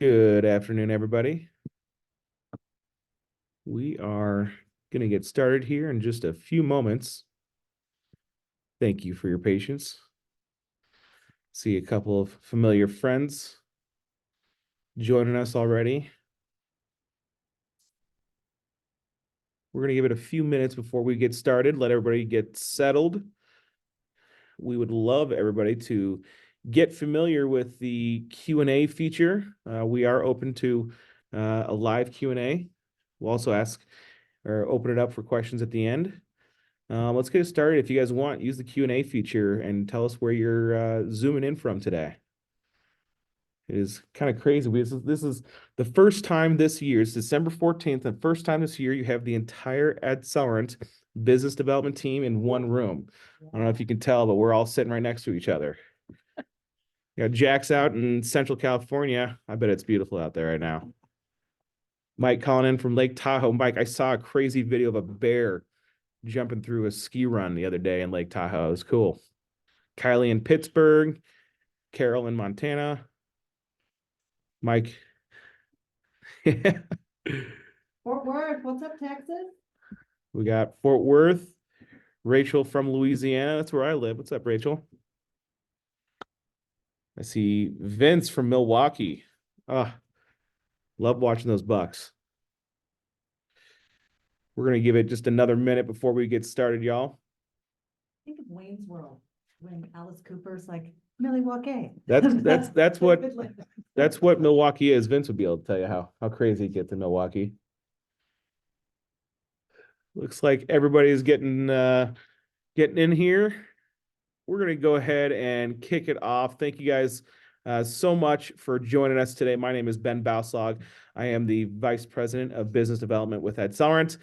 Good afternoon, everybody. We are going to get started here in just a few moments. Thank you for your patience. See a couple of familiar friends joining us already. We're going to give it a few minutes before we get started, let everybody get settled. We would love everybody to get familiar with the Q&A feature. We are open to a live Q&A. We'll also ask or open it up for questions at the end. Let's get started. If you guys want, use the Q&A feature and tell us where you're zooming in from today. It is kind of crazy. This is the first time this year. It's December 14th, the first time this year you have the entire AdCellerant business development team in one room. I don't know if you can tell, but we're all sitting right next to each other. You got Jack's out in Central California. I bet it's beautiful out there right now. Mike calling in from Lake Tahoe. Mike, I saw a crazy video of a bear jumping through a ski run the other day in Lake Tahoe. It was cool. Kylie in Pittsburgh, Carol in Montana, Mike. Fort Worth, what's up, Texas? We got Fort Worth, Rachel from Louisiana. That's where I live. What's up, Rachel? I see Vince from Milwaukee. Love watching those Bucks. We're going to give it just another minute before we get started, y'all. Think of Wayne's World when Alice Cooper's like, Milwaukee. That's what Milwaukee is. Vince would be able to tell you how crazy it gets in Milwaukee. Looks like everybody's getting in here. We're going to go ahead and kick it off. Thank you guys so much for joining us today. My name is Ben Bauslog. I am the Vice President of Business Development with AdCellerant.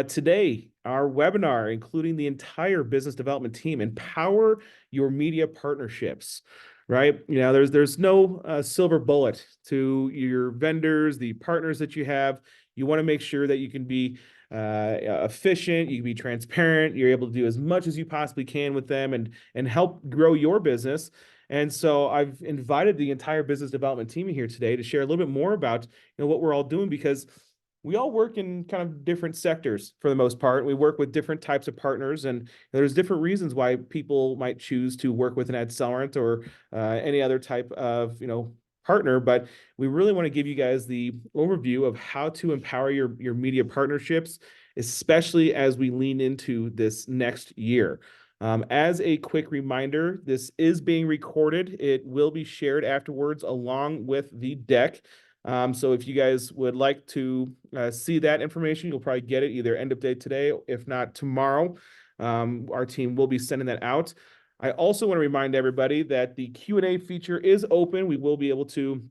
Today, our webinar, including the entire business development team, empower your media partnerships, right? You know, there's no silver bullet to your vendors, the partners that you have. You want to make sure that you can be efficient, you can be transparent, you're able to do as much as you possibly can with them and help grow your business. And so I've invited the entire business development team here today to share a little bit more about what we're all doing, because we all work in kind of different sectors for the most part. We work with different types of partners, and there's different reasons why people might choose to work with an AdCellerant or any other type of partner. But we really want to give you guys the overview of how to empower your media partnerships, especially as we lean into this next year. As a quick reminder, this is being recorded. It will be shared afterwards along with the deck. So if you guys would like to see that information, you'll probably get it either end of day today, if not tomorrow. Our team will be sending that out. I also want to remind everybody that the Q&A feature is open. We will be able to,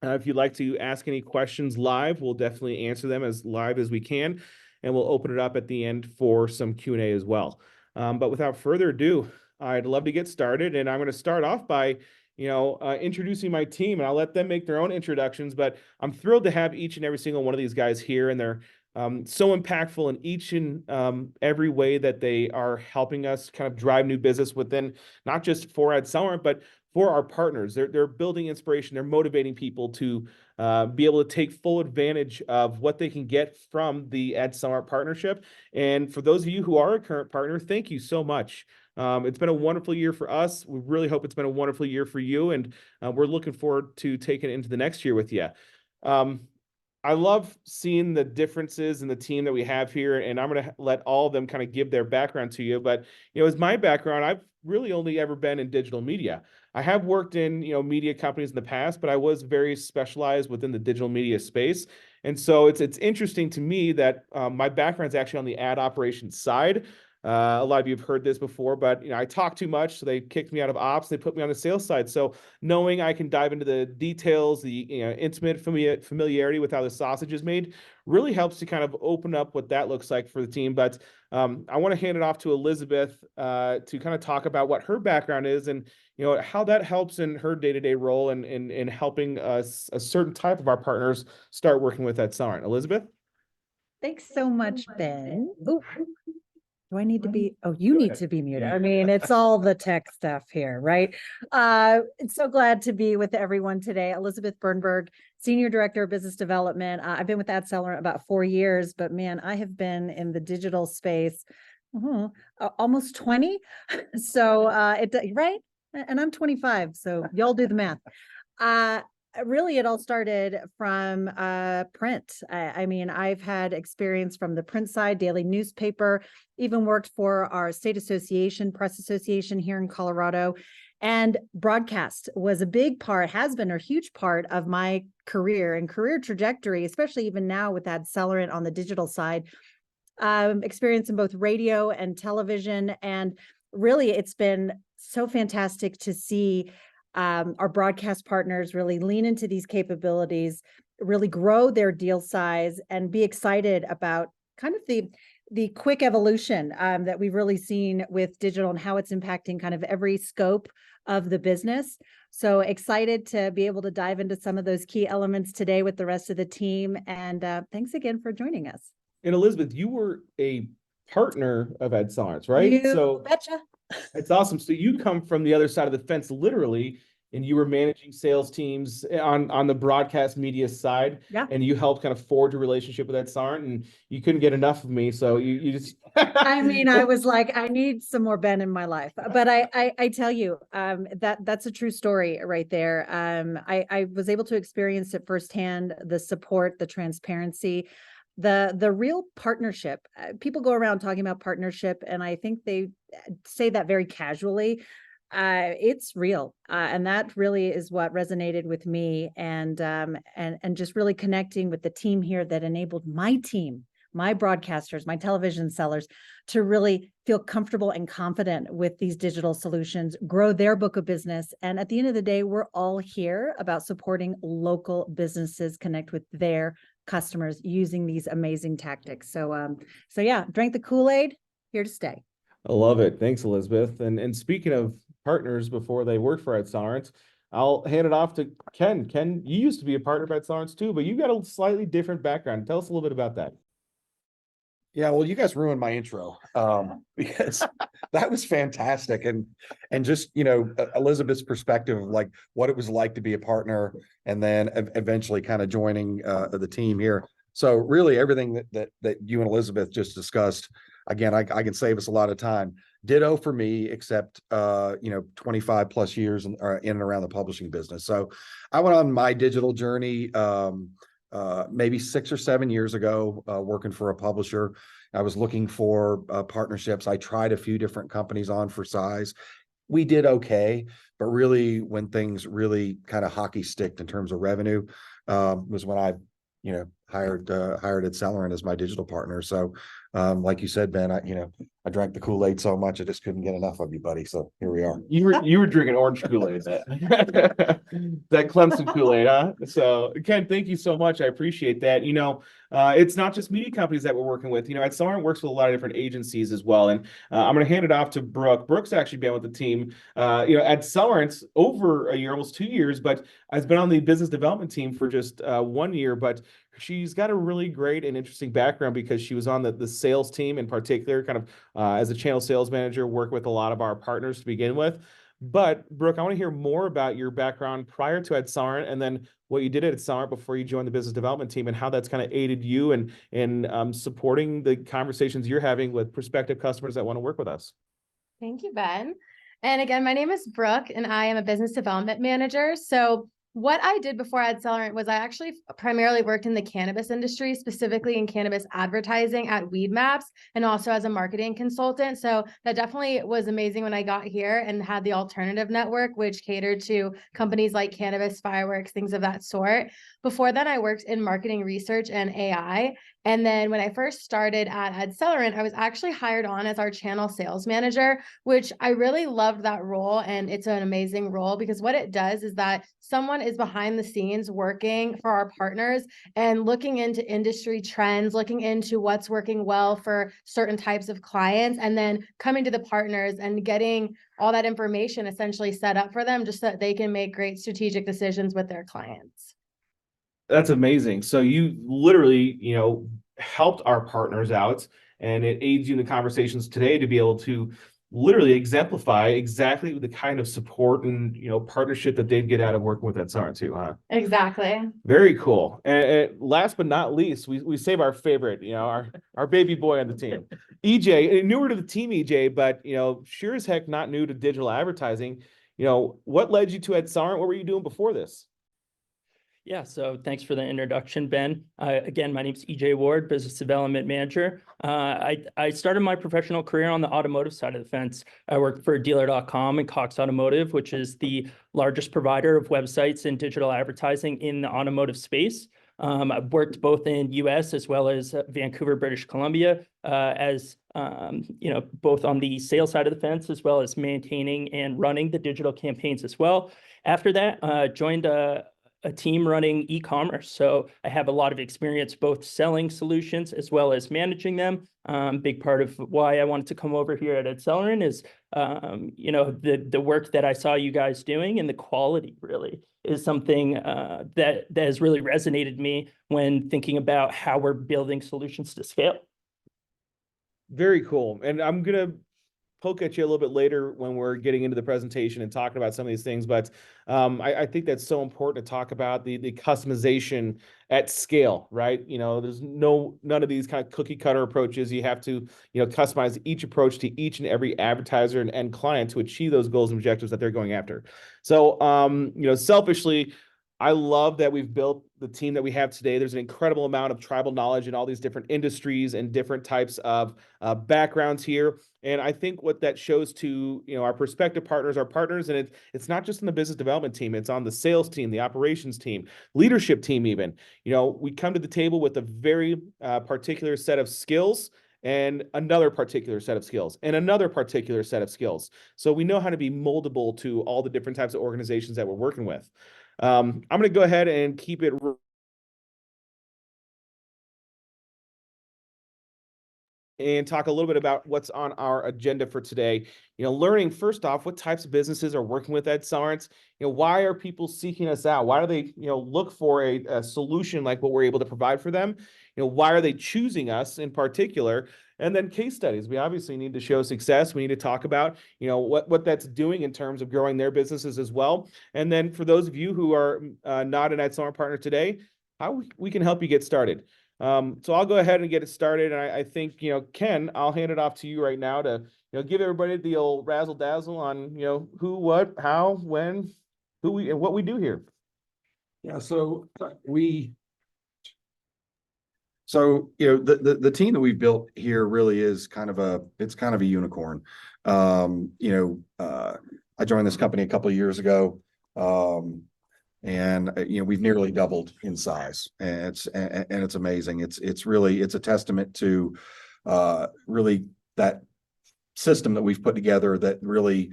if you'd like to ask any questions live, we'll definitely answer them as live as we can, and we'll open it up at the end for some Q&A as well. But without further ado, I'd love to get started, and I'm going to start off by introducing my team, and I'll let them make their own introductions, but I'm thrilled to have each and every single one of these guys here, and they're so impactful in each and every way that they are helping us kind of drive new business within, not just for AdCellerant, but for our partners. They're building inspiration. They're motivating people to be able to take full advantage of what they can get from the AdCellerant partnership. And for those of you who are a current partner, thank you so much. It's been a wonderful year for us. We really hope it's been a wonderful year for you, and we're looking forward to taking it into the next year with you. I love seeing the differences in the team that we have here, and I'm going to let all of them kind of give their background to you. But, as my background, I've really only ever been in digital media. I have worked in, media companies in the past, but I was very specialized within the digital media space. And so it's interesting to me that my background is actually on the ad operations side. A lot of you have heard this before, but I talk too much, so they kicked me out of ops. They put me on the sales side. So knowing I can dive into the details, the intimate familiarity with how the sausage is made, really helps to kind of open up what that looks like for the team. But I want to hand it off to Elizabeth to kind of talk about what her background is and how that helps in her day-to-day role and in helping us, a certain type of our partners, start working with AdCellerant. Elizabeth? Thanks so much, Ben. Ooh. Do I need to be? Oh, you need to be muted. I mean, it's all the tech stuff here, right? It's so glad to be with everyone today. Elizabeth Bernberg, Senior Director of Business Development. I've been with AdCellerant about 4 years, but man, I have been in the digital space almost 20. So right? And I'm 25, so y'all do the math. Really, it all started from print. I mean, I've had experience from the print side, daily newspaper, even worked for our state association, press association here in Colorado. And broadcast was a big part, has been a huge part of my career and career trajectory, especially even now with AdCellerant on the digital side. Experience in both radio and television. And really, it's been so fantastic to see our broadcast partners really lean into these capabilities, really grow their deal size, and be excited about kind of the quick evolution that we've really seen with digital and how it's impacting kind of every scope of the business. So excited to be able to dive into some of those key elements today with the rest of the team. And thanks again for joining us. And Elizabeth, you were a partner of AdCellerant, right? You betcha. It's awesome. So you come from the other side of the fence, literally, and you were managing sales teams on the broadcast media side. Yeah. And you helped kind of forge a relationship with AdCellerant, and you couldn't get enough of me. So you just I mean, I was like, I need some more Ben in my life. But I tell you, that's a true story right there. I was able to experience it firsthand, the support, the transparency, the real partnership. People go around talking about partnership, and I think they say that very casually. It's real, and that really is what resonated with me, and just really connecting with the team here that enabled my team, my broadcasters, my television sellers, to really feel comfortable and confident with these digital solutions, grow their book of business. And at the end of the day, we're all here about supporting local businesses connect with their customers using these amazing tactics. So yeah, drank the Kool-Aid, here to stay. I love it. Thanks, Elizabeth. And speaking of partners before they worked for AdCellerant, I'll hand it off to Ken. Ken, you used to be a partner of AdCellerant too, but you've got a slightly different background. Tell us a little bit about that. Yeah, well, you guys ruined my intro because that was fantastic, and just Elizabeth's perspective of like what it was like to be a partner, and then eventually kind of joining the team here. So really, everything that you and Elizabeth just discussed, again, I can save us a lot of time. Ditto for me, except 25 plus years in and around the publishing business. So I went on my digital journey. Maybe 6 or 7 years ago, working for a publisher. I was looking for partnerships. I tried a few different companies on for size. We did okay, but really when things really kind of hockey sticked in terms of revenue, was when I, hired AdCellerant as my digital partner. So like you said, Ben, I drank the Kool-Aid so much I just couldn't get enough of you, buddy. So here we are. You were drinking orange Kool-Aid, that Clemson Kool-Aid, huh? So Ken, thank you so much. I appreciate that. It's not just media companies that we're working with. AdCellerant works with a lot of different agencies as well. And I'm going to hand it off to Brooke. Brooke's actually been with the team. AdCellerant over a year, almost 2 years, but has been on the business development team for just 1 year. But she's got a really great and interesting background because she was on the sales team in particular, kind of as a channel sales manager, work with a lot of our partners to begin with. But Brooke, I want to hear more about your background prior to AdCellerant, and then what you did at AdCellerant before you joined the business development team, and how that's kind of aided you in supporting the conversations you're having with prospective customers that want to work with us. Thank you, Ben. And again, my name is Brooke, and I am a business development manager. So what I did before AdCellerant was I actually primarily worked in the cannabis industry, specifically in cannabis advertising at Weed Maps, and also as a marketing consultant. So that definitely was amazing when I got here and had the alternative network, which catered to companies like cannabis, fireworks, things of that sort. Before that, I worked in marketing research and AI. And then when I first started at AdCellerant, I was actually hired on as our channel sales manager, which I really loved that role. And it's an amazing role because what it does is that someone is behind the scenes working for our partners and looking into industry trends, looking into what's working well for certain types of clients, and then coming to the partners and getting all that information essentially set up for them just so that they can make great strategic decisions with their clients. That's amazing. So you literally, helped our partners out and it aids you in the conversations today to be able to literally exemplify exactly the kind of support and partnership that they'd get out of working with AdCellerant too, huh? Exactly. Very cool. And last but not least, we save our favorite, our baby boy on the team, EJ. Newer to the team, EJ, but sure as heck not new to digital advertising. What led you to AdCellerant? What were you doing before this? Yeah, so thanks for the introduction, Ben. Again, my name is EJ Ward, Business Development Manager. I started my professional career on the automotive side of the fence. I worked for dealer.com and Cox Automotive, which is the largest provider of websites and digital advertising in the automotive space. I've worked both in US as well as Vancouver, British Columbia, both on the sales side of the fence, as well as maintaining and running the digital campaigns as well. After that, joined a team running e-commerce. So I have a lot of experience both selling solutions as well as managing them. Big part of why I wanted to come over here at AdCellerant is, the work that I saw you guys doing, and the quality really is something that has really resonated me when thinking about how we're building solutions to scale. Very cool. And I'm going to poke at you a little bit later when we're getting into the presentation and talking about some of these things, but I think that's so important to talk about the customization at scale, right? There's none of these kind of cookie cutter approaches. You have to customize each approach to each and every advertiser and client to achieve those goals and objectives that they're going after. So selfishly, I love that we've built the team that we have today. There's an incredible amount of tribal knowledge in all these different industries and different types of backgrounds here. And I think what that shows to our prospective partners, our partners, and it's not just in the business development team, it's on the sales team, the operations team, leadership team even. We come to the table with a very particular set of skills, and another particular set of skills, and another particular set of skills. So we know how to be moldable to all the different types of organizations that we're working with. I'm going to go ahead and keep it and talk a little bit about what's on our agenda for today. Learning first off, what types of businesses are working with AdCellerant? Why are people seeking us out? Why do they, look for a solution like what we're able to provide for them? Why are they choosing us in particular? And then case studies. We obviously need to show success. We need to talk about, what that's doing in terms of growing their businesses as well. And then for those of you who are not an AdCellerant partner today, how we can help you get started. So I'll go ahead and get it started. And I think, Ken, I'll hand it off to you right now to, give everybody the old razzle dazzle on, who, what, how, when, and what we do here. Yeah, so the team that we've built here really is kind of a unicorn. I joined this company a couple of years ago. And we've nearly doubled in size, and it's amazing. It's really a testament to really that system that we've put together that really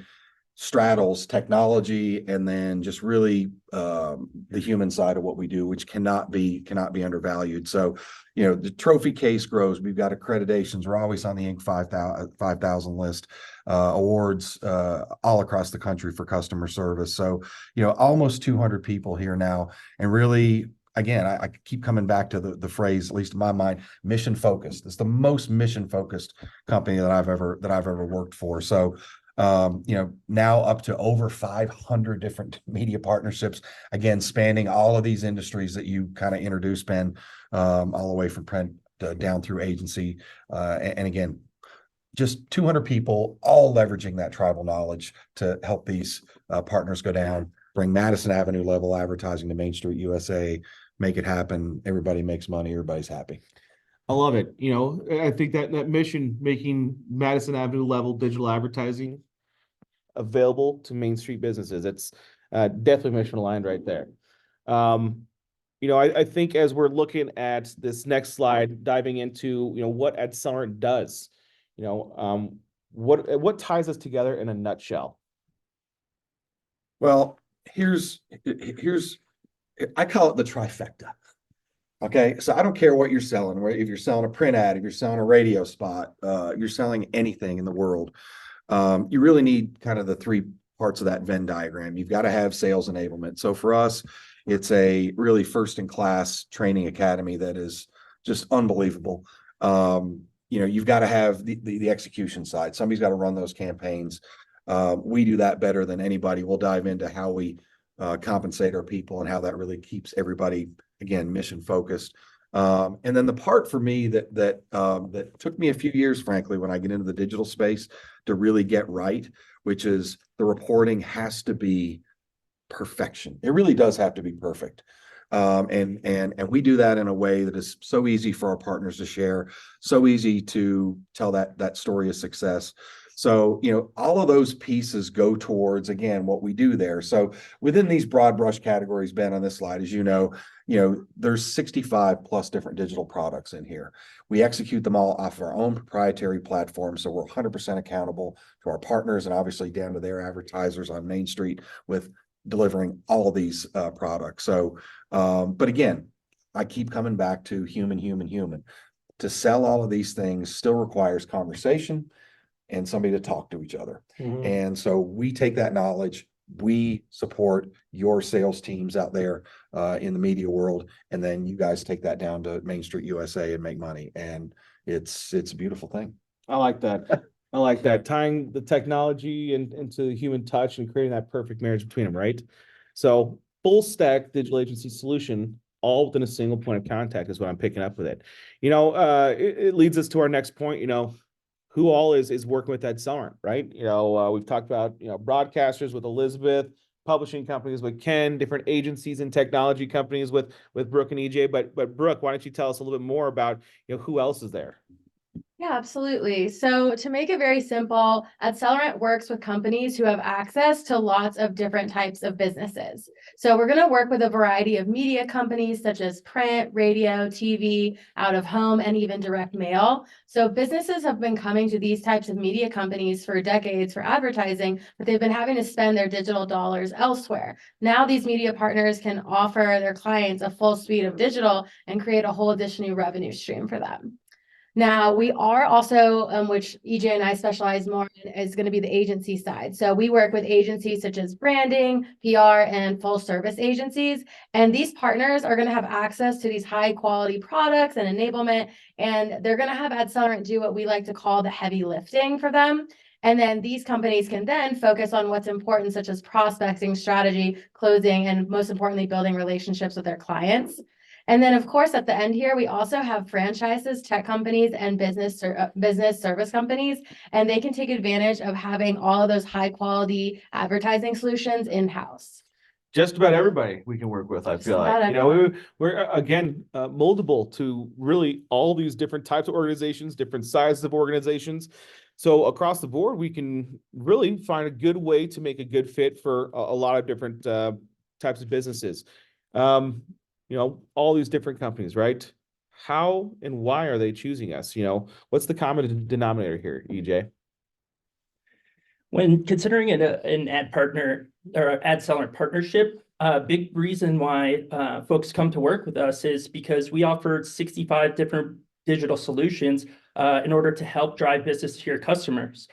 straddles technology and then just really the human side of what we do, which cannot be undervalued. So the trophy case grows. We've got accreditations. We're always on the Inc. 5,000 list, awards all across the country for customer service. So almost 200 people here now, and really, again, I keep coming back to the phrase, at least in my mind, mission focused. It's the most mission focused company that I've ever worked for. So now up to over 500 different media partnerships, again, spanning all of these industries that you kind of introduced, Ben, all the way from print down through agency. And again, just 200 people, all leveraging that tribal knowledge to help these partners go down, bring Madison Avenue level advertising to Main Street USA, make it happen. Everybody makes money. Everybody's happy. I love it. I think that mission, making Madison Avenue level digital advertising available to Main Street businesses, it's definitely mission aligned right there. I think as we're looking at this next slide, diving into what AdCellerant does, what ties us together in a nutshell. Well, here's I call it the trifecta. Okay, so I don't care what you're selling, if you're selling a print ad, if you're selling a radio spot, you're selling anything in the world. You really need kind of the three parts of that Venn diagram. You've got to have sales enablement. So for us, it's a really first in class training academy that is just unbelievable. you've got to have the execution side. Somebody's got to run those campaigns. We do that better than anybody. We'll dive into how we compensate our people and how that really keeps everybody, again, mission focused. And then the part for me that took me a few years, frankly, when I get into the digital space to really get right, which is the reporting has to be perfection. It really does have to be perfect. And we do that in a way that is so easy for our partners to share, so easy to tell that story of success. So, all of those pieces go towards, again, what we do there. So within these broad brush categories, Ben, on this slide, as you know, there's 65 plus different digital products in here. We execute them all off our own proprietary platform. So we're 100% accountable to our partners and obviously down to their advertisers on Main Street with delivering all of these products. So, but again, I keep coming back to human. To sell all of these things still requires conversation and somebody to talk to each other. Mhm. And so we take that knowledge, we support your sales teams out there in the media world, and then you guys take that down to Main Street USA and make money. And it's a beautiful thing. I like that. I like that. Tying the technology into the human touch and creating that perfect marriage between them, right? So full stack digital agency solution, all within a single point of contact is what I'm picking up with it. It leads us to our next point, who all is working with AdCellerant, right? We've talked about, broadcasters with Elizabeth, publishing companies with Ken, different agencies and technology companies with Brooke and EJ. But Brooke, why don't you tell us a little bit more about, who else is there? Yeah, absolutely. So to make it very simple, AdCellerant works with companies who have access to lots of different types of businesses. So we're going to work with a variety of media companies such as print, radio, TV, out of home, and even direct mail. So businesses have been coming to these types of media companies for decades for advertising, but they've been having to spend their digital dollars elsewhere. Now these media partners can offer their clients a full suite of digital and create a whole additional revenue stream for them. Now, we are also, which EJ and I specialize more in, is going to be the agency side. So we work with agencies such as branding, PR, and full service agencies. And these partners are going to have access to these high quality products and enablement. And they're going to have AdCellerant do what we like to call the heavy lifting for them. And then these companies can then focus on what's important, such as prospecting, strategy, closing, and most importantly, building relationships with their clients. And then, of course, at the end here, we also have franchises, tech companies, and business service companies, and they can take advantage of having all of those high quality advertising solutions in-house. Just about everybody we can work with, I feel like. We're again moldable to really all these different types of organizations, different sizes of organizations. So across the board, we can really find a good way to make a good fit for a lot of different types of businesses. All these different companies, right? How and why are they choosing us? What's the common denominator here, EJ? When considering an ad partner or AdCellerant partnership, a big reason why folks come to work with us is because we offer 65 different digital solutions in order to help drive business to your customers.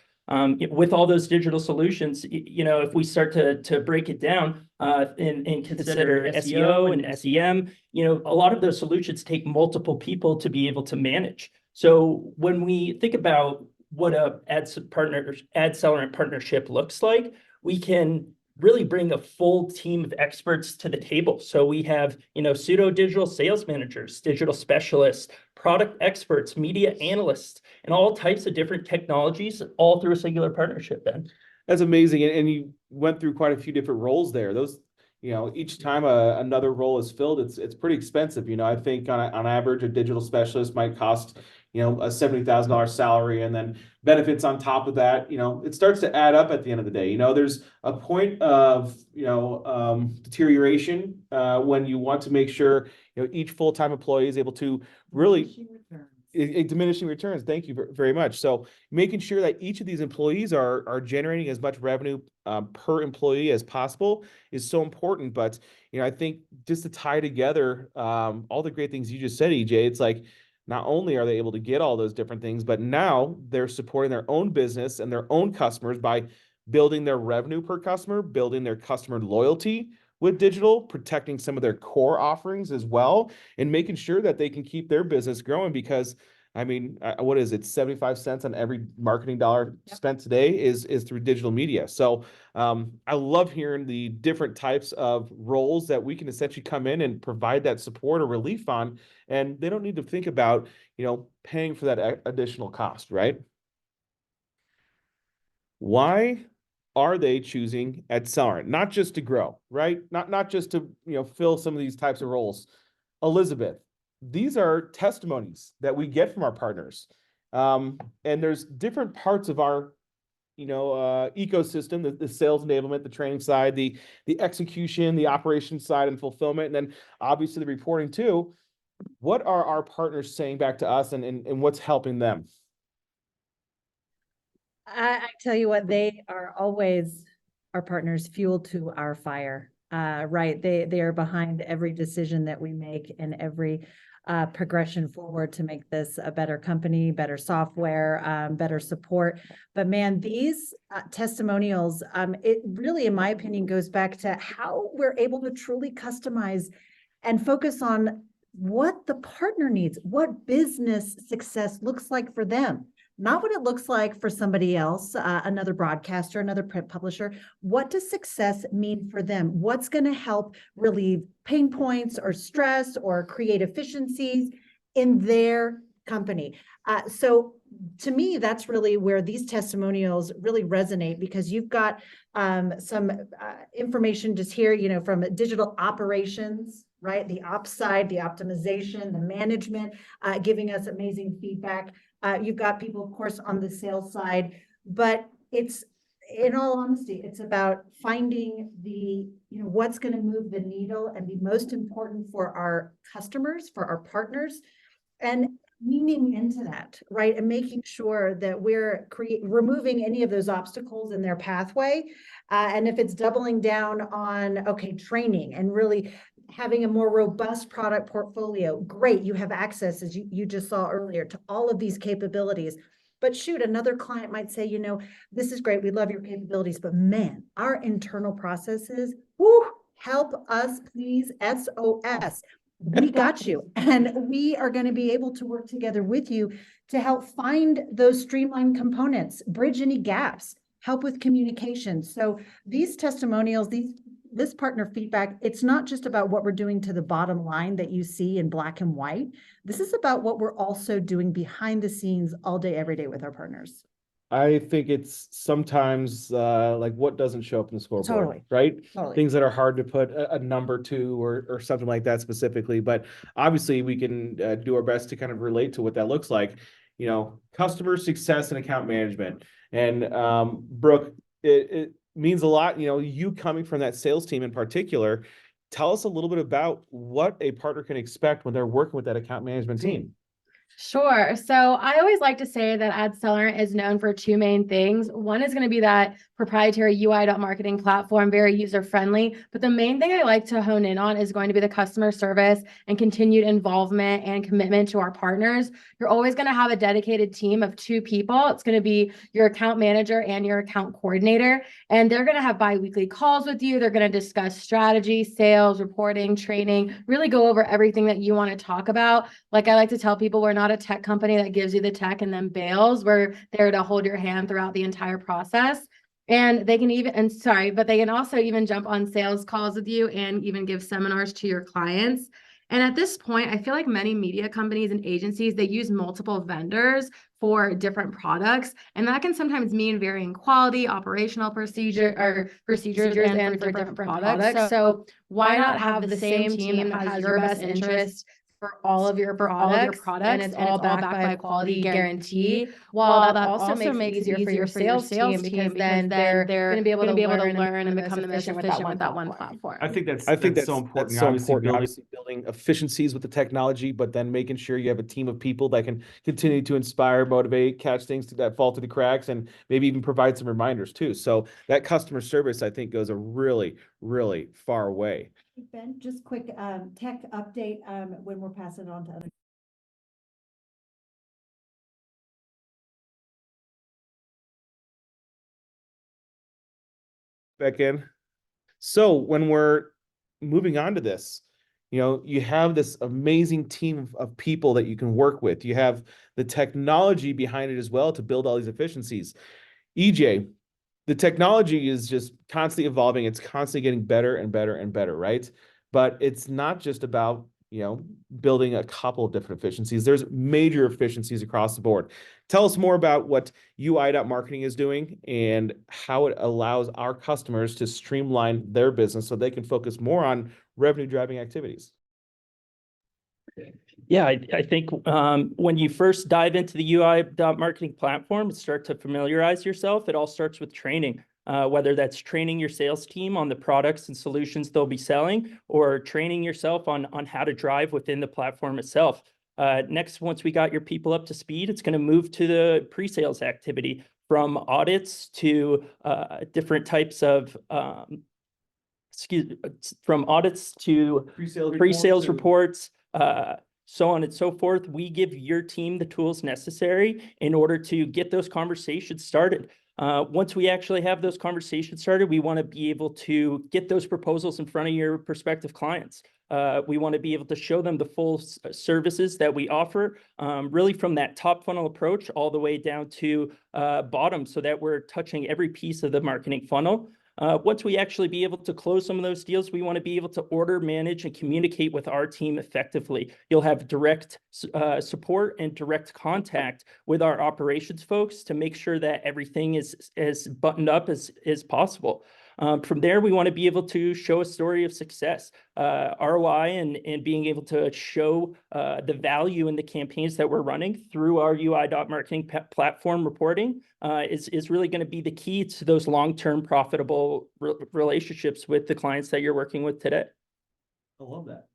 With all those digital solutions, if we start to break it down and consider SEO and SEM, a lot of those solutions take multiple people to be able to manage. So when we think about what a AdCellerant partnership looks like, we can really bring a full team of experts to the table. So we have, pseudo digital sales managers, digital specialists, product experts, media analysts, and all types of different technologies, all through a singular partnership, Ben. That's amazing. And you went through quite a few different roles there. Those, each time another role is filled, it's pretty expensive. I think on average, a digital specialist might cost, a $70,000 salary, and then benefits on top of that. It starts to add up at the end of the day. There's a point of, deterioration when you want to make sure, each full-time employee is able to really diminishing returns. Thank you very much. So making sure that each of these employees are generating as much revenue per employee as possible is so important. But, I think just to tie together all the great things you just said, EJ, it's like, not only are they able to get all those different things, but now they're supporting their own business and their own customers by building their revenue per customer, building their customer loyalty with digital, protecting some of their core offerings as well, and making sure that they can keep their business growing because I mean, what is it? 75 cents on every marketing dollar spent today is through digital media. So I love hearing the different types of roles that we can essentially come in and provide that support or relief on, and they don't need to think about, paying for that additional cost, right? Why are they choosing AdCellerant? Not just to grow, right? Not just to, fill some of these types of roles. Elizabeth, these are testimonies that we get from our partners. And there's different parts of our, ecosystem, the sales enablement, the training side, the execution, the operation side and fulfillment, and then obviously the reporting too. What are our partners saying back to us, and what's helping them? I tell you what, they are always our partners, fuel to our fire. Right. They are behind every decision that we make and every progression forward to make this a better company, better software, better support. But man, these testimonials, it really, in my opinion, goes back to how we're able to truly customize and focus on what the partner needs, what business success looks like for them. Not what it looks like for somebody else, another broadcaster, another print publisher. What does success mean for them? What's going to help relieve pain points or stress or create efficiencies in their company? So to me, that's really where these testimonials really resonate, because you've got some information just here, from digital operations, right? The ops side, the optimization, the management, giving us amazing feedback. You've got people, of course, on the sales side, but it's, in all honesty, it's about finding the, what's going to move the needle and be most important for our customers, for our partners, and leaning into that, right? And making sure that we're removing any of those obstacles in their pathway. And if it's doubling down on, okay, training and really having a more robust product portfolio, great. You have access, as you just saw earlier, to all of these capabilities. But shoot, another client might say, this is great. We love your capabilities, but man, our internal processes, help us, please, SOS. We got you. And we are going to be able to work together with you to help find those streamlined components, bridge any gaps, help with communication. So these testimonials, this partner feedback, it's not just about what we're doing to the bottom line that you see in black and white. This is about what we're also doing behind the scenes all day, every day with our partners. I think it's sometimes like what doesn't show up in the scoreboard, Totally. right? Totally. Things that are hard to put a number to or something like that specifically. But obviously we can do our best to kind of relate to what that looks like. Customer success and account management. And Brooke, it means a lot, you coming from that sales team in particular. Tell us a little bit about what a partner can expect when they're working with that account management team. Sure. So I always like to say that AdCellerant is known for two main things. One is going to be that proprietary UI.marketing platform, very user-friendly. But the main thing I like to hone in on is going to be the customer service and continued involvement and commitment to our partners. You're always going to have a dedicated team of two people. It's going to be your account manager and your account coordinator. And they're going to have bi-weekly calls with you. They're going to discuss strategy, sales, reporting, training, really go over everything that you want to talk about. Like I like to tell people, we're not a tech company that gives you the tech and then bails. We're there to hold your hand throughout the entire process. And they can but they can also even jump on sales calls with you and even give seminars to your clients. And at this point, I feel like many media companies and agencies, they use multiple vendors for different products. And that can sometimes mean varying quality, operational procedures and for different products. So why not have the same team that has your best interest for all of your products, and it's all backed by a quality guarantee, while that also makes it easier for your sales team, because then they're going to be able to learn and become efficient with that one platform. I think that's so important. That's so important. Obviously building efficiencies with the technology, but then making sure you have a team of people that can continue to inspire, motivate, catch things that fall through the cracks, and maybe even provide some reminders too. So that customer service, I think, goes a really, really far way. Ben, just quick tech update when we're passing it on to other. Back in. So when we're moving on to this, You know, you have this amazing team of people that you can work with. You have the technology behind it as well to build all these efficiencies. EJ, the technology is just constantly evolving. It's constantly getting better and better and better, right? But it's not just about, you know, building a couple of different efficiencies. There's major efficiencies across the board. Tell us more about what UI.marketing is doing and how it allows our customers to streamline their business so they can focus more on revenue driving activities. Yeah, I think when you first dive into the UI.marketing platform and start to familiarize yourself, it all starts with training. Whether that's training your sales team on the products and solutions they'll be selling, or training yourself on how to drive within the platform itself. Next, once we got your people up to speed, it's going to move to the pre-sales activity, from audits to different types of from audits to pre-sales reports, so on and so forth. We give your team the tools necessary in order to get those conversations started. Once we actually have those conversations started, we want to be able to get those proposals in front of your prospective clients. We want to be able to show them the full services that we offer, really from that top funnel approach all the way down to bottom, so that we're touching every piece of the marketing funnel. Once we actually be able to close some of those deals, we want to be able to order, manage, and communicate with our team effectively. You'll have direct support and direct contact with our operations folks to make sure that everything is as buttoned up as possible. From there, we want to be able to show a story of success, ROI, and being able to show the value in the campaigns that we're running through our UI.marketing platform reporting is really going to be the key to those long-term profitable relationships with the clients that you're working with today. I love that.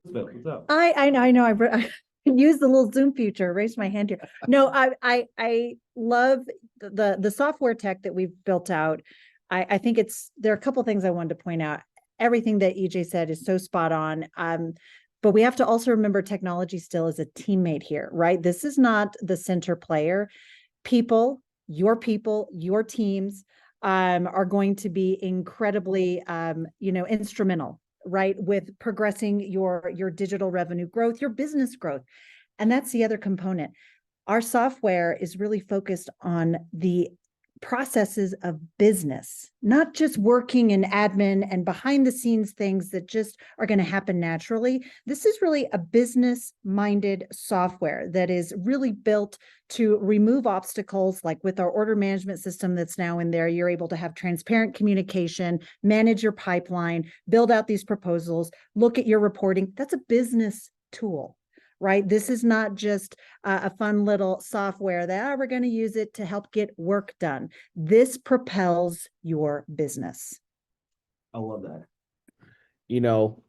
Elizabeth, what's up? I know. I use the little Zoom feature. Raise my hand here. No, I love the software tech that we've built out. I think there are a couple of things I wanted to point out. Everything that EJ said is so spot on. But we have to also remember technology still is a teammate here, right? This is not the center player. People, your teams are going to be incredibly, instrumental, right? With progressing your digital revenue growth, your business growth. And that's the other component. Our software is really focused on the processes of business, not just working in admin and behind the scenes things that just are going to happen naturally. This is really a business minded software that is really built to remove obstacles. Like with our order management system that's now in there, you're able to have transparent communication, manage your pipeline, build out these proposals, look at your reporting. That's a business tool. Right? This is not just a fun little software that we're going to use it to help get work done. This propels your business. I love that. You know,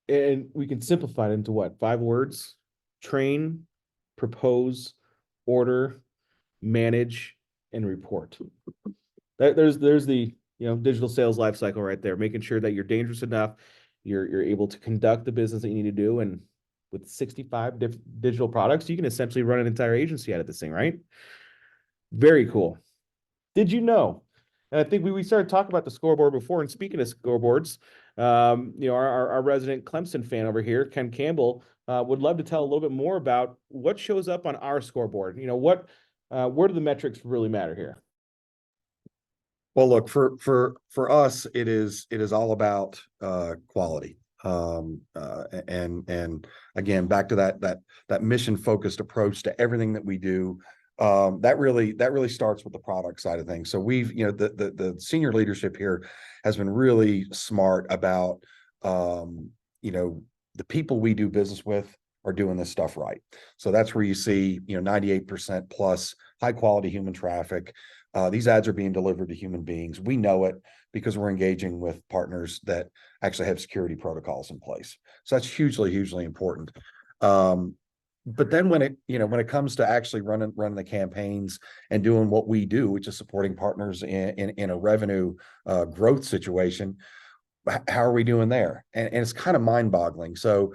and we can simplify it into what? 5 words: train, propose, order, manage, and report. There's the digital sales life cycle right there, making sure that you're dangerous enough, you're able to conduct the business that you need to do, and with 65 digital products, you can essentially run an entire agency out of this thing, right? Very cool. Did you know? And I think we started talking about the scoreboard before. And speaking of scoreboards, our resident Clemson fan over here, Ken Campbell, would love to tell a little bit more about what shows up on our scoreboard. Where do the metrics really matter here? Well, look, for us, it is all about quality. And again, back to that mission focused approach to everything that we do. That really starts with the product side of things. So we've, the senior leadership here has been really smart about, the people we do business with are doing this stuff right. So that's where you see, 98% plus high quality human traffic. These ads are being delivered to human beings. We know it because we're engaging with partners that actually have security protocols in place. So that's hugely, hugely important. But then when it comes to actually running the campaigns and doing what we do, which is supporting partners in a revenue growth situation, how are we doing there? And it's kind of mind boggling. So,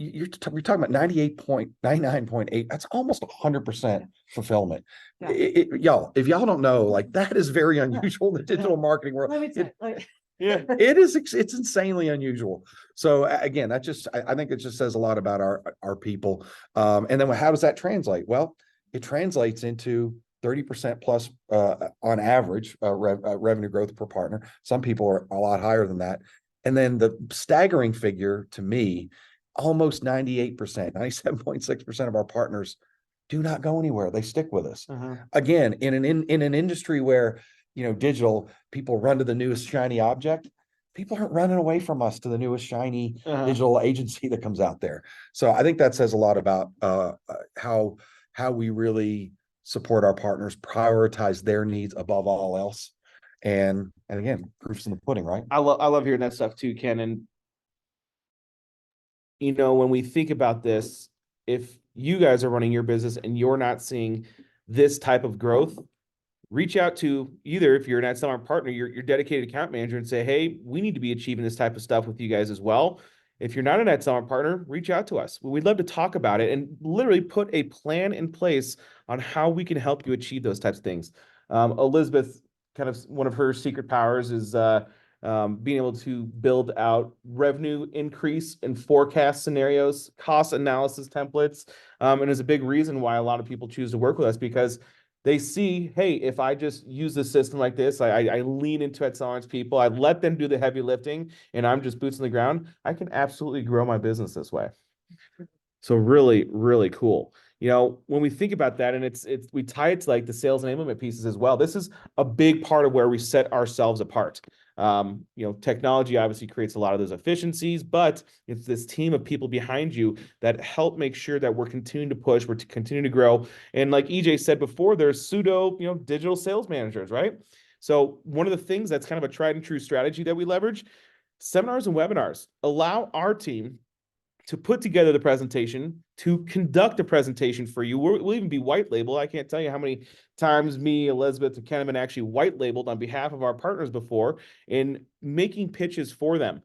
you're talking about 99.8. That's almost 100% fulfillment. Yeah. Y'all, if y'all don't know, like that is very unusual in the digital marketing world. Let me tell you, Yeah. It's insanely unusual. So again, I think it just says a lot about our people. And then how does that translate? Well, it translates into 30% plus on average revenue growth per partner. Some people are a lot higher than that. And then the staggering figure to me, almost 98%, 97.6% of our partners do not go anywhere. They stick with us. Again, in an industry where, digital, people run to the newest shiny object. People aren't running away from us to the newest shiny digital agency that comes out there. So I think that says a lot about how we really support our partners, prioritize their needs above all else. And again, proof's in the pudding, right? I love hearing that stuff too, Ken. And when we think about this, if you guys are running your business and you're not seeing this type of growth, reach out to either, if you're an AdCellerant partner, your dedicated account manager, and say, hey, we need to be achieving this type of stuff with you guys as well. If you're not an AdCellerant partner, reach out to us. We'd love to talk about it and literally put a plan in place on how we can help you achieve those types of things. Elizabeth, kind of one of her secret powers is being able to build out revenue increase and forecast scenarios, cost analysis templates, and is a big reason why a lot of people choose to work with us, because they see, hey, if I just use the system like this, I lean into AdCellerant's people, I let them do the heavy lifting, and I'm just boots on the ground, I can absolutely grow my business this way. So really, really cool. When we think about that, and we tie it to like the sales enablement pieces as well. This is a big part of where we set ourselves apart. Technology obviously creates a lot of those efficiencies, but it's this team of people behind you that help make sure that we're continuing to push, we're continuing to grow. And like EJ said before, there's pseudo, digital sales managers, right? So one of the things that's kind of a tried and true strategy that we leverage, seminars and webinars allow our team to put together the presentation, to conduct a presentation for you. We'll even be white label. I can't tell you how many times me, Elizabeth, and Ken have been actually white labeled on behalf of our partners before in making pitches for them.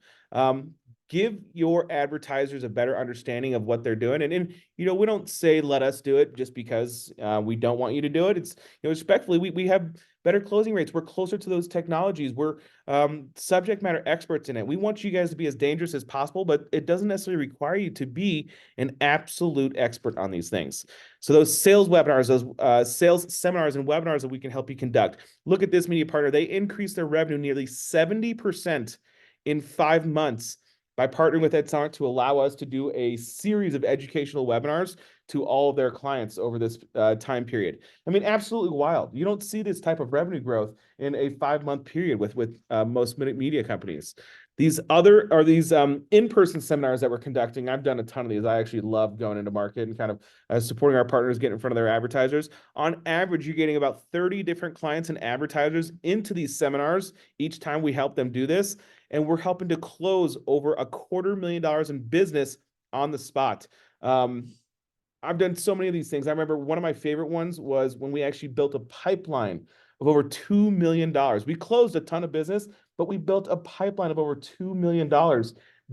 Give your advertisers a better understanding of what they're doing. And we don't say, let us do it just because we don't want you to do it. It's, respectfully, we have better closing rates. We're closer to those technologies. We're subject matter experts in it. We want you guys to be as dangerous as possible, but it doesn't necessarily require you to be an absolute expert on these things. So those sales webinars, those sales seminars and webinars that we can help you conduct. Look at this media partner. They increased their revenue nearly 70% in 5 months by partnering with AdCellerant to allow us to do a series of educational webinars to all of their clients over this time period. I mean, absolutely wild. You don't see this type of revenue growth in a 5-month period with most media companies. These in-person seminars that we're conducting, I've done a ton of these. I actually love going into market and kind of supporting our partners, getting in front of their advertisers. On average, you're getting about 30 different clients and advertisers into these seminars each time we help them do this. And we're helping to close over $250,000 in business on the spot. I've done so many of these things. I remember one of my favorite ones was when we actually built a pipeline of over $2 million. We closed a ton of business, but we built a pipeline of over $2 million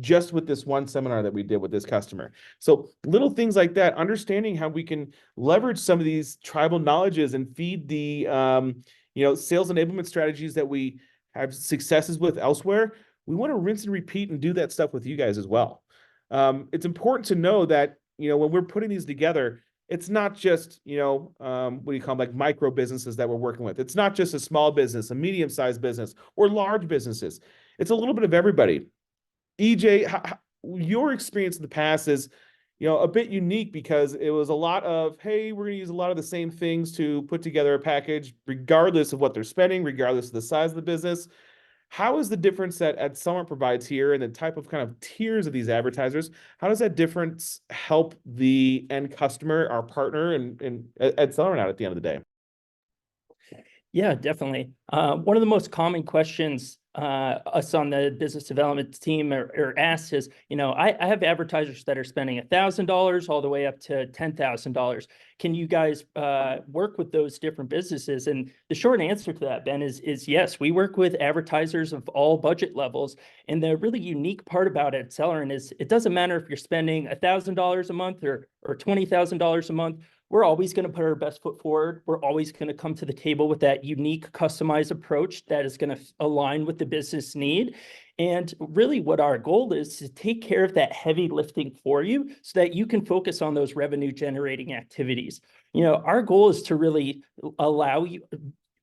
just with this one seminar that we did with this customer. So little things like that, understanding how we can leverage some of these tribal knowledges and feed the sales enablement strategies that we have successes with elsewhere. We want to rinse and repeat and do that stuff with you guys as well. It's important to know that, when we're putting these together, it's not just, what do you call them, like micro businesses that we're working with. It's not just a small business, a medium-sized business, or large businesses. It's a little bit of everybody. EJ, your experience in the past is, a bit unique because it was a lot of, hey, we're going to use a lot of the same things to put together a package, regardless of what they're spending, regardless of the size of the business. How is the difference that AdCellerant provides here and the type of kind of tiers of these advertisers? How does that difference help the end customer, our partner, and AdCellerant out at the end of the day? Yeah, definitely. One of the most common questions us on the business development team are asked is, I have advertisers that are spending $1,000 all the way up to $10,000. Can you guys work with those different businesses? And the short answer to that, Ben, is yes. We work with advertisers of all budget levels. And the really unique part about AdCellerant is it doesn't matter if you're spending $1,000 a month or $20,000 a month. we're always going to put our best foot forward. We're always going to come to the table with that unique, customized approach that is going to align with the business need. And really what our goal is to take care of that heavy lifting for you so that you can focus on those revenue generating activities. Our goal is to really allow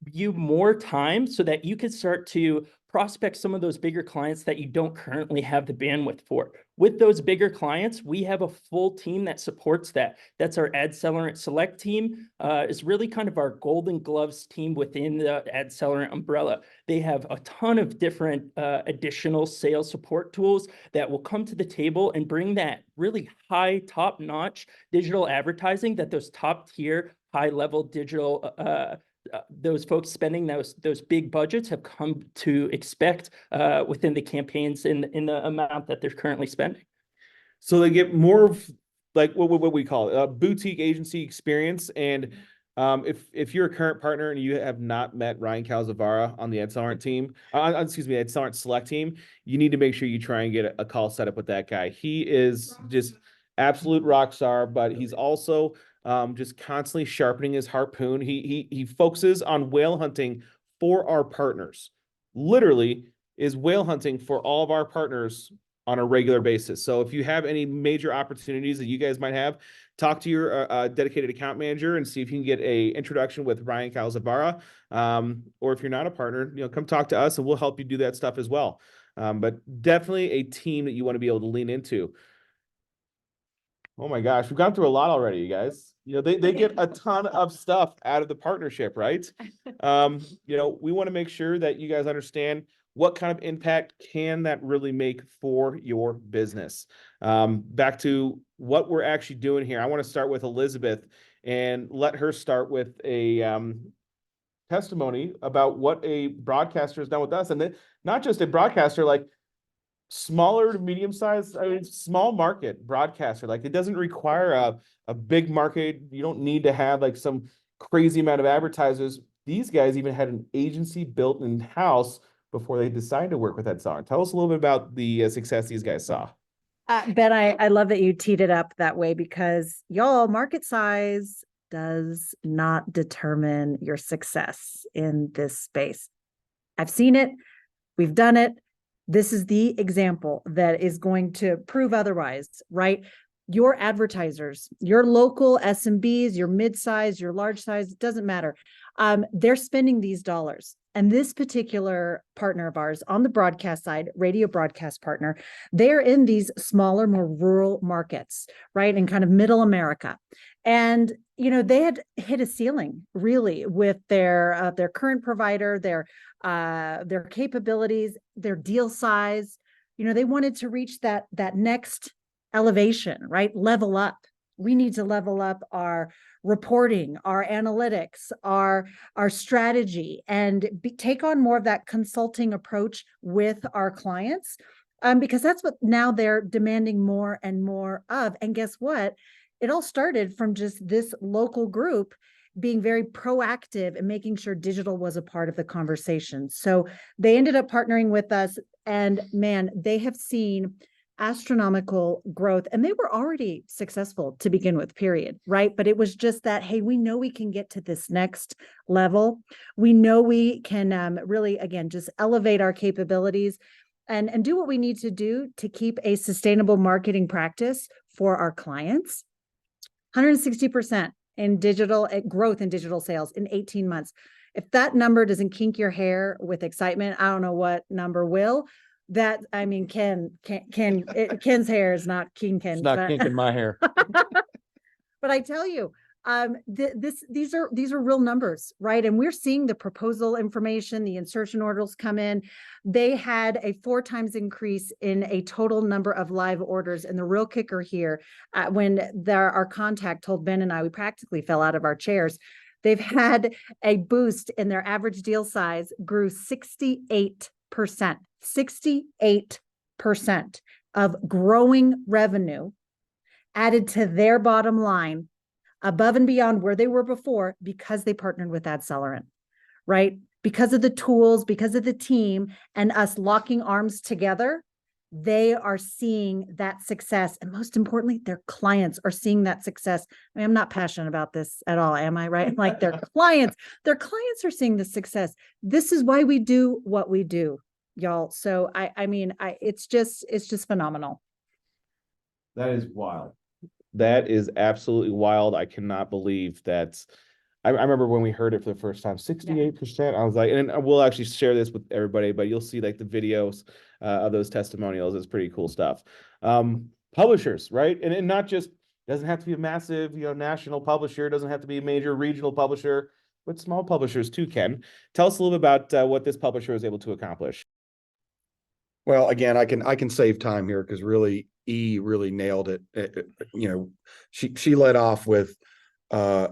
you more time so that you can start to prospect some of those bigger clients that you don't currently have the bandwidth for. With those bigger clients, we have a full team that supports that. That's our AdCellerant Select team. Is really kind of our golden gloves team within the AdCellerant umbrella. They have a ton of different additional sales support tools that will come to the table and bring that really high, top-notch digital advertising that those top-tier, high-level digital those folks spending those big budgets have come to expect within the campaigns in the amount that they're currently spending. So they get more of like what we call it, a boutique agency experience. And if you're a current partner and you have not met Ryan Calzavara on the AdCellerant team, AdCellerant Select team, you need to make sure you try and get a call set up with that guy. He is just absolute rock star, but he's also just constantly sharpening his harpoon. He focuses on whale hunting for our partners. Literally is whale hunting for all of our partners on a regular basis. So if you have any major opportunities that you guys might have, talk to your dedicated account manager and see if you can get a introduction with Ryan Calzavara. Or if you're not a partner, come talk to us and we'll help you do that stuff as well. But definitely a team that you want to be able to lean into. Oh my gosh, we've gone through a lot already, you guys. They get a ton of stuff out of the partnership, right? We want to make sure that you guys understand what kind of impact can that really make for your business. Back to what we're actually doing here. I want to start with Elizabeth and let her start with a testimony about what a broadcaster has done with us. And not just a broadcaster, like smaller to medium sized, small market broadcaster. Like it doesn't require a big market. You don't need to have like some crazy amount of advertisers. These guys even had an agency built in house before they decided to work with AdCellerant. Tell us a little bit about the success these guys saw. Ben, I love that you teed it up that way because y'all, market size does not determine your success in this space. I've seen it. We've done it. This is the example that is going to prove otherwise, right? Your advertisers, your local SMBs, your mid-size, your large size, it doesn't matter. They're spending these dollars. And this particular partner of ours on the broadcast side, radio broadcast partner, they're in these smaller, more rural markets, right? In kind of middle America. And, they had hit a ceiling really with their current provider, their capabilities, their deal size. They wanted to reach that next elevation, right? Level up. We need to level up our reporting, our analytics, our strategy, and take on more of that consulting approach with our clients, because that's what now they're demanding more and more of. And guess what? It all started from just this local group being very proactive and making sure digital was a part of the conversation. So they ended up partnering with us, and man, they have seen astronomical growth, and they were already successful to begin with, period, right? But it was just that, hey, we know we can get to this next level. We know we can really, again, just elevate our capabilities and do what we need to do to keep a sustainable marketing practice for our clients. 160% in digital growth in digital sales in 18 months. If that number doesn't kink your hair with excitement, I don't know what number will. Ken's hair is not kinking. It's not kinking my hair. But I tell you, these are real numbers, right? And we're seeing the proposal information, the insertion orders come in. They had a 4 times increase in a total number of live orders. And the real kicker here, when our contact told Ben and I, we practically fell out of our chairs. They've had a boost in their average deal size, grew 68%. 68% of growing revenue added to their bottom line above and beyond where they were before, because they partnered with AdCellerant, right? Because of the tools, because of the team, and us locking arms together they are seeing that success. And most importantly, their clients are seeing that success. I mean, I'm not passionate about this at all. Am I right? Like their clients are seeing the success. This is why we do what we do, y'all. So it's just phenomenal. That is wild. That is absolutely wild. I cannot believe that. I remember when we heard it for the first time, 68%. I was like, and we'll actually share this with everybody, but you'll see like the videos of those testimonials. It's pretty cool stuff. Publishers, right? And not just, doesn't have to be a massive, national publisher, doesn't have to be a major regional publisher, but small publishers too can. Tell us a little bit about what this publisher was able to accomplish. Well, again, I can save time here because really really nailed it. She led off with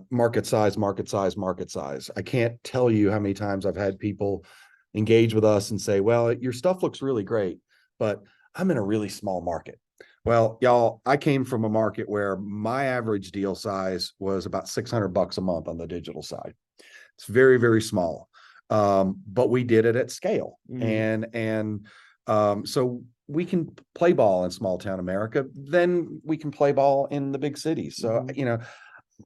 market size. I can't tell you how many times I've had people engage with us and say, well, your stuff looks really great, but I'm in a really small market. Well, y'all, I came from a market where my average deal size was about $600 a month on the digital side. It's very, very small. But we did it at scale. So we can play ball in small town America, then we can play ball in the big cities. So,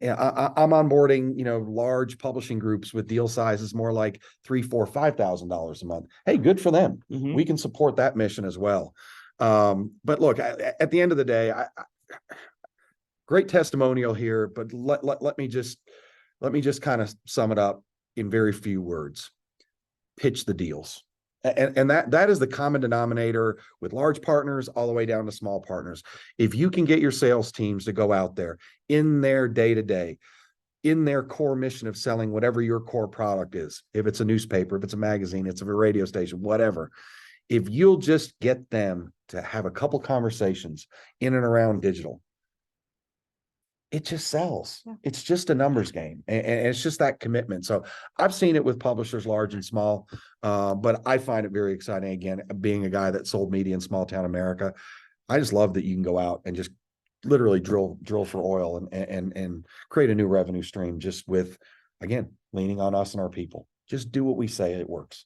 I'm onboarding, large publishing groups with deal sizes more like $3,000, $4,000, $5,000 a month. Hey, good for them. We can support that mission as well. But look, at the end of the day, great testimonial here, but let me just kind of sum it up in very few words. Pitch the deals. And that is the common denominator with large partners all the way down to small partners. If you can get your sales teams to go out there in their day-to-day, in their core mission of selling whatever your core product is, if it's a newspaper, if it's a magazine, it's a radio station, whatever, if you'll just get them to have a couple conversations in and around digital, it just sells. Yeah. It's just a numbers game. And it's just that commitment. So I've seen it with publishers large and small, but I find it very exciting. Again, being a guy that sold media in small town America, I just love that you can go out and just literally drill for oil and create a new revenue stream just with, again, leaning on us and our people. Just do what we say, it works.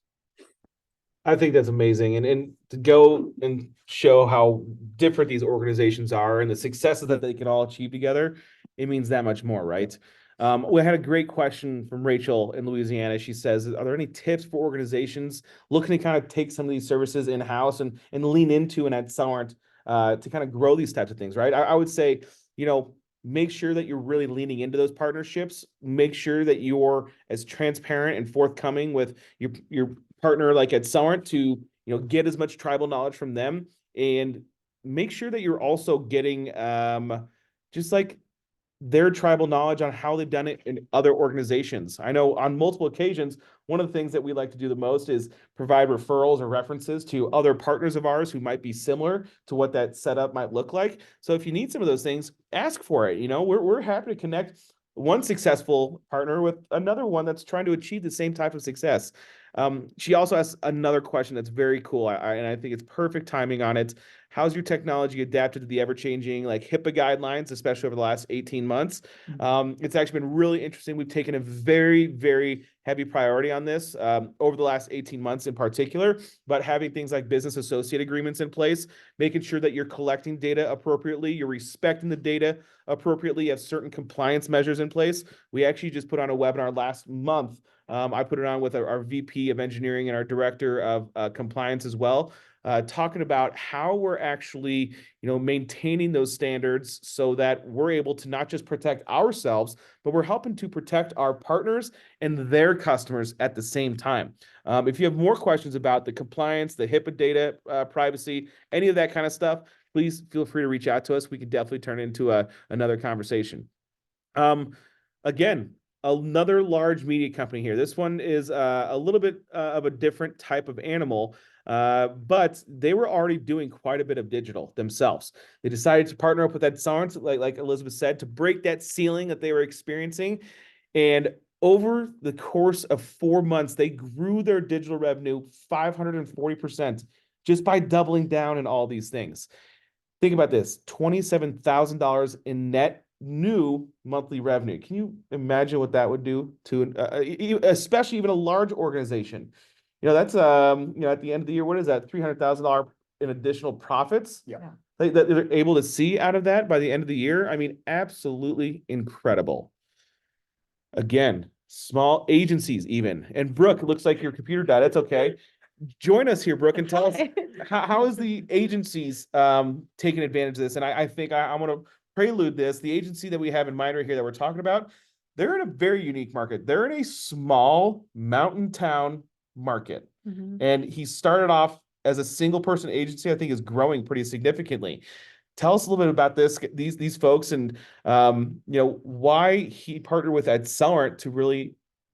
I think that's amazing. And to go and show how different these organizations are and the successes that they can all achieve together, it means that much more, right? We had a great question from Rachel in Louisiana. She says, are there any tips for organizations looking to kind of take some of these services in-house and lean into an AdCellerant to kind of grow these types of things, right? I would say, make sure that you're really leaning into those partnerships. Make sure that you're as transparent and forthcoming with your partner like AdCellerant to get as much tribal knowledge from them, and make sure that you're also getting just like their tribal knowledge on how they've done it in other organizations. I know on multiple occasions, one of the things that we like to do the most is provide referrals or references to other partners of ours who might be similar to what that setup might look like. So if you need some of those things, ask for it. We're happy to connect one successful partner with another one that's trying to achieve the same type of success. She also has another question that's very cool, and I think it's perfect timing on it. How's your technology adapted to the ever-changing HIPAA guidelines, especially over the last 18 months? It's actually been really interesting. We've taken a very, very heavy priority on this over the last 18 months in particular, but having things like business associate agreements in place, making sure that you're collecting data appropriately, you're respecting the data appropriately, you have certain compliance measures in place. We actually just put on a webinar last month. I put it on with our VP of engineering and our director of compliance as well, talking about how we're actually, maintaining those standards so that we're able to not just protect ourselves, but we're helping to protect our partners and their customers at the same time. If you have more questions about the compliance, the HIPAA data privacy, any of that kind of stuff, please feel free to reach out to us. We could definitely turn it into another conversation. Again, another large media company here. This one is a little bit of a different type of animal, but they were already doing quite a bit of digital themselves. They decided to partner up with AdCellerant, like Elizabeth said, to break that ceiling that they were experiencing. And over the course of 4 months, they grew their digital revenue 540% just by doubling down in all these things. Think about this, $27,000 in net new monthly revenue. Can you imagine what that would do to especially even a large organization? That's at the end of the year, what is that? $300,000 in additional profits Yeah. that they're able to see out of that by the end of the year. I mean, absolutely incredible. Again, small agencies even. And Brooke, it looks like your computer died. That's okay. Join us here, Brooke, and tell us how is the agencies taking advantage of this? And I think I want to prelude this. The agency that we have in mind right here that we're talking about, they're in a very unique market. They're in a small mountain town market. Mhm. And he started off as a single person agency, I think is growing pretty significantly. Tell us a little bit about these folks and why he partnered with AdCellerant to really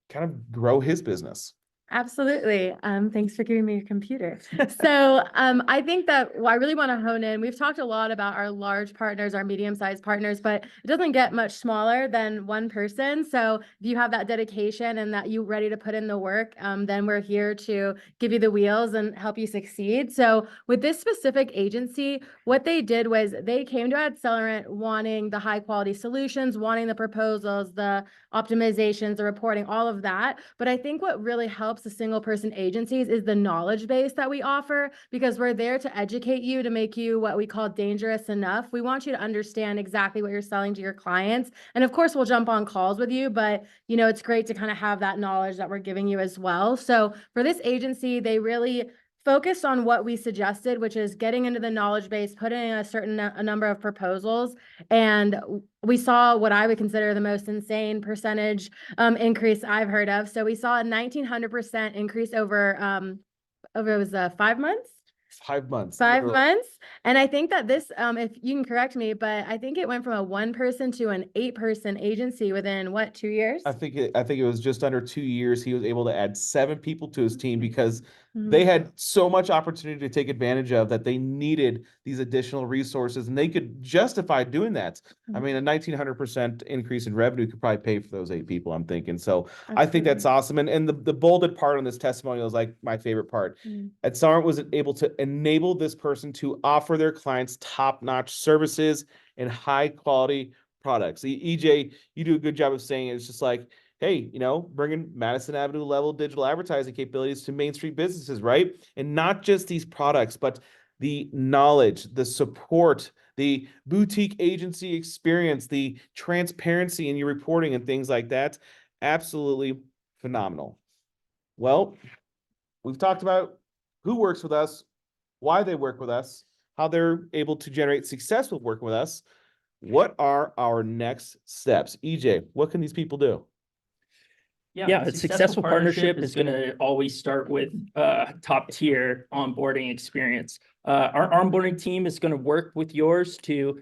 kind of grow his business. Absolutely. Thanks for giving me your computer. So I think that I really want to hone in. We've talked a lot about our large partners, our medium-sized partners, but it doesn't get much smaller than one person. So if you have that dedication and that you're ready to put in the work, then we're here to give you the wheels and help you succeed. So with this specific agency, what they did was they came to AdCellerant wanting the high quality solutions, wanting the proposals, the optimizations, the reporting, all of that. But I think what really helps the single person agencies is the knowledge base that we offer, because we're there to educate you, to make you what we call dangerous enough. We want you to understand exactly what you're selling to your clients. And of course, we'll jump on calls with you, but it's great to kind of have that knowledge that we're giving you as well. So for this agency, they really focused on what we suggested, which is getting into the knowledge base, putting in a number of proposals. And we saw what I would consider the most insane percentage increase I've heard of. So we saw a 1,900% increase over it was 5 months. 5 months. 5 literally. months. And I think that this, if you can correct me, but I think it went from a 1-person to an 8-person agency within 2 years? I think it was just under 2 years. He was able to add 7 people to his team because Mhm. they had so much opportunity to take advantage of that they needed these additional resources, and they could justify doing that. I Mhm. mean, a 1,900% increase in revenue could probably pay for those 8 people, I'm thinking. So I think that's awesome. And the bolded part on this testimonial is like my favorite part. Mhm. AdCellerant was able to enable this person to offer their clients top-notch services and high-quality products. EJ, you do a good job of saying it. It's just like, hey, bringing Madison Avenue level digital advertising capabilities to Main Street businesses, right? And not just these products, but the knowledge, the support, the boutique agency experience, the transparency in your reporting and things like that. Absolutely phenomenal. Well, we've talked about who works with us, why they work with us, how they're able to generate success with working with us. What are our next steps? EJ, what can these people do? Yeah, a successful partnership is going to always start with top tier onboarding experience. Our onboarding team is going to work with yours to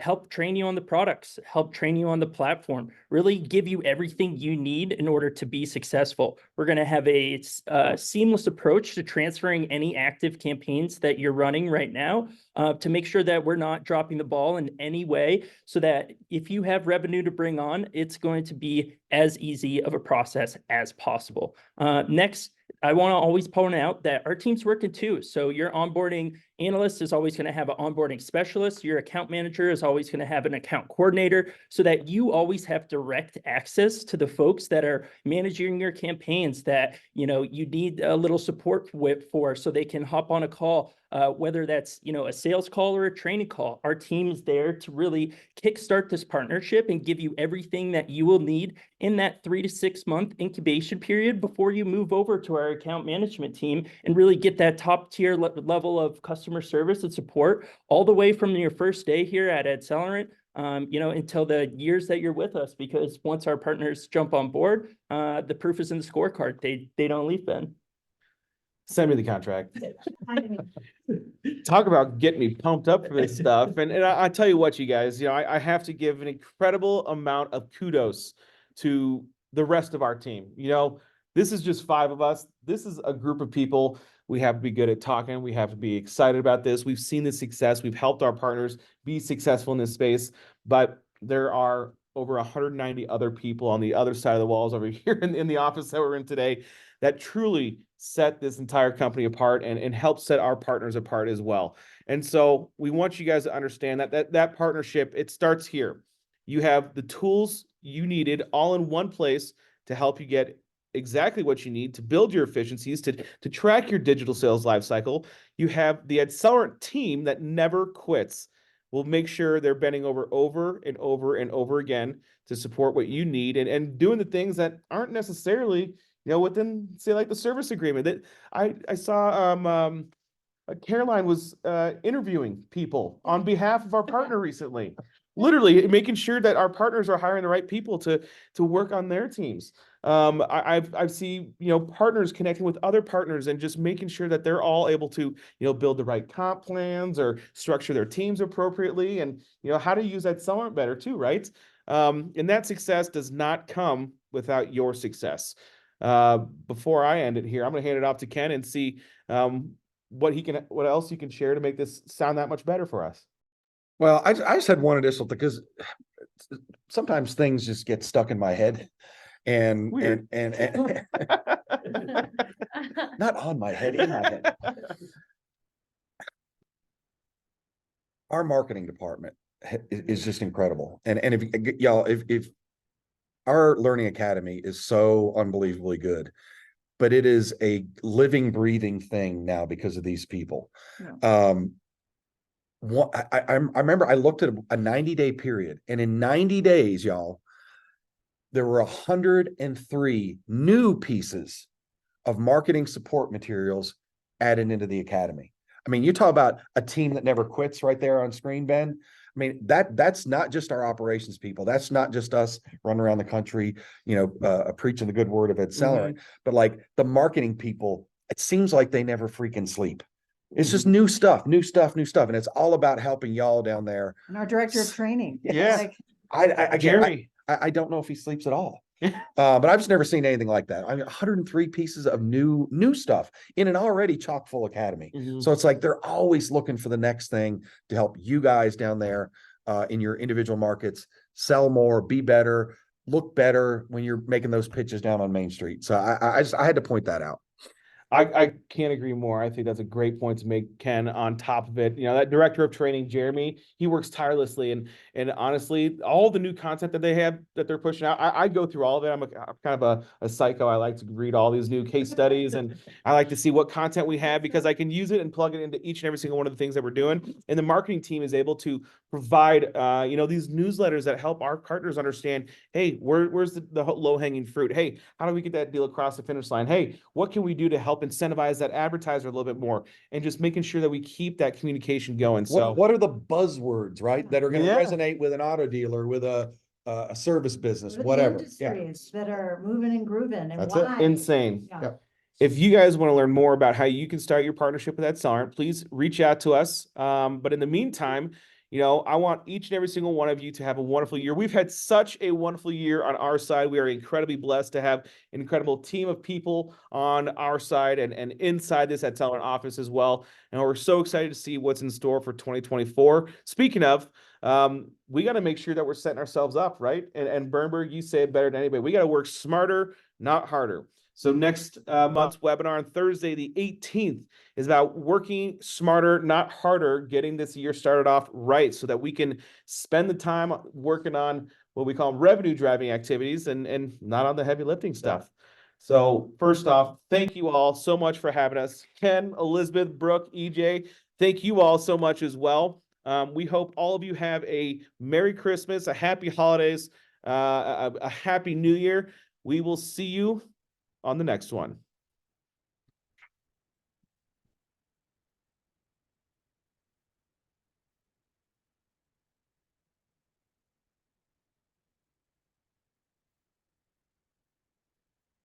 help train you on the products, help train you on the platform, really give you everything you need in order to be successful. We're going to have a seamless approach to transferring any active campaigns that you're running right now to make sure that we're not dropping the ball in any way, so that if you have revenue to bring on, it's going to be as easy of a process as possible. Next, I want to always point out that our team's working too. So your onboarding analyst is always going to have an onboarding specialist. Your account manager is always going to have an account coordinator, so that you always have direct access to the folks that are managing your campaigns that you need a little support for, so they can hop on a call, whether that's a sales call or a training call. Our team's there to really kickstart this partnership and give you everything that you will need in that 3 to 6 month incubation period before you move over to our account management team and really get that top tier level of customer service and support all the way from your first day here at AdCellerant, until the years that you're with us. Because once our partners jump on board, the proof is in the scorecard. They don't leave, Ben. Send me the contract. Talk about getting me pumped up for this stuff. And I tell you what, you guys, I have to give an incredible amount of kudos to the rest of our team. This is just 5 of us. This is a group of people. We have to be good at talking. We have to be excited about this. We've seen the success. We've helped our partners be successful in this space, but there are over 190 other people on the other side of the walls over here in the office that we're in today that truly set this entire company apart and help set our partners apart as well. And so we want you guys to understand that partnership, it starts here. You have the tools you needed all in one place to help you get exactly what you need to build your efficiencies, to track your digital sales lifecycle. You have the AdCellerant team that never quits. We'll make sure they're bending over and over again to support what you need, and doing the things that aren't necessarily, within, say, like the service agreement. That I saw Caroline was interviewing people on behalf of our partner recently, literally making sure that our partners are hiring the right people to work on their teams. I've seen, partners connecting with other partners and just making sure that they're all able to, build the right comp plans or structure their teams appropriately, and how to use AdCellerant better too, right? And that success does not come without your success. Before I end it here, I'm going to hand it off to Ken and see what else you can share to make this sound that much better for us. Well, I just had one additional thing, because sometimes things just get stuck in my head, and Weird. and not on my head, in my head. Our marketing department is just incredible, and if y'all, if our learning academy is so unbelievably good, but it is a living, breathing thing now because of these people. I remember I looked at a 90-day period, and in 90 days, y'all, there were 103 new pieces of marketing support materials added into the academy. I mean, you talk about a team that never quits right there on screen, Ben. I mean, that's not just our operations people. That's not just us running around the country, preaching the good word of AdCellerant, but like the marketing people, it seems like they never freaking sleep. It's just new stuff. And it's all about helping y'all down there. And our director of training. Yeah. Like, Jeremy. I don't know if he sleeps at all. But I've just never seen anything like that. I mean, 103 pieces of new stuff in an already chock full academy. So it's like they're always looking for the next thing to help you guys down there in your individual markets sell more, be better, look better when you're making those pitches down on Main Street. So I had to point that out. I can't agree more. I think that's a great point to make, Ken. On top of it, that director of training, Jeremy, he works tirelessly, and honestly, all the new content that they have that they're pushing out, I go through all of it. I'm kind of a psycho. I like to read all these new case studies, and I like to see what content we have, because I can use it and plug it into each and every single one of the things that we're doing. And the marketing team is able to provide these newsletters that help our partners understand, hey, where's the low-hanging fruit? Hey, how do we get that deal across the finish line? Hey, what can we do to help incentivize that advertiser a little bit more, and just making sure that we keep that communication going. So what are the buzzwords, right, that are going to Yeah. resonate with an auto dealer, with a service business, with the whatever? industries that are moving and grooving, and That's it. why. insane. Yeah. Yep. If you guys want to learn more about how you can start your partnership with AdCellerant, please reach out to us. But in the meantime, I want each and every single one of you to have a wonderful year. We've had such a wonderful year on our side. We are incredibly blessed to have an incredible team of people on our side and inside this AdCellerant office as well. And we're so excited to see what's in store for 2024. Speaking of, we got to make sure that we're setting ourselves up, right? And Bernberg, you say it better than anybody. We got to work smarter, not harder. So next month's webinar on Thursday, the 18th, is about working smarter, not harder, getting this year started off right, so that we can spend the time working on what we call revenue driving activities and not on the heavy lifting stuff. So first off, thank you all so much for having us. Ken, Elizabeth, Brooke, EJ, thank you all so much as well. We hope all of you have a Merry Christmas, a Happy Holidays, a Happy New Year. We will see you on the next one.